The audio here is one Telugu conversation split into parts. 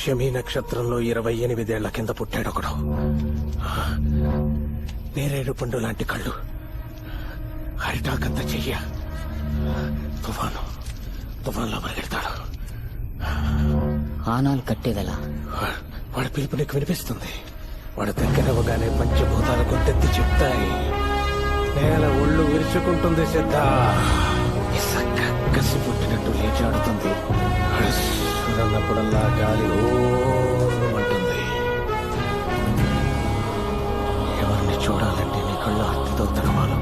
పుష్యమి నక్షత్రంలో 28 ఏళ్ల కింద పుట్టాడొకడు. నేరేడు పండు లాంటి కళ్ళు, అరిటాకంత చెయ్య, తుఫాన్లో పరిగెడతాడు. ఆనాలు కట్టేదలా? వాడి పిలుపు నీకు వినిపిస్తుంది. వాడు దగ్గరవగానే పంచభూతాలు గొంతెత్తి చెప్తాయి. నేల ఒళ్ళు విరుచుకుంటుంది. సిద్ధ ఇసక్క కసి పుట్టినట్టు లేచాడుతుంది. అన్నప్పుడల్లా గాలి ఓమంటుంది. ఎవరిని చూడాలంటే నీ కళ్ళు ఆర్తితో తడవాలు.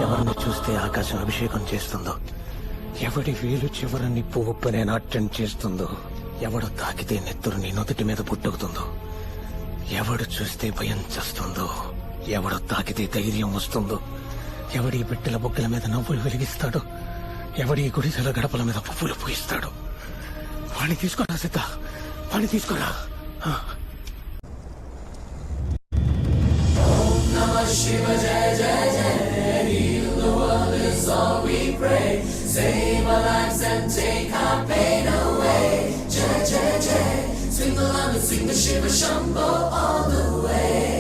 ఎవరిని చూస్తే ఆకాశం అభిషేకం చేస్తుందో, ఎవడి వేలు చివరని పువ్వునే నాట్యం చేస్తుందో, ఎవడు తాకితే నెత్తురు నీ నుదుటి మీద పుట్టుకుతుందో, ఎవడు చూస్తే భయం చేస్తుందో, ఎవడు తాకితే ధైర్యం వస్తుందో, ఎవడి బిడ్డల బొగ్గల మీద నవ్వులు వెలిగిస్తాడో, ఎవడి గుడిసెల గడపల మీద పువ్వులు పూయిస్తాడు, వాణ్ణి తీసుకోరా సిద్ధ, వాణ్ణి తీసుకోరా. Shiva Jai Jai Jai, heal the world is all we pray. Save our lives and take our pain away. Jai Jai Jai, swing the line and sing the Shiva Shambho all the way.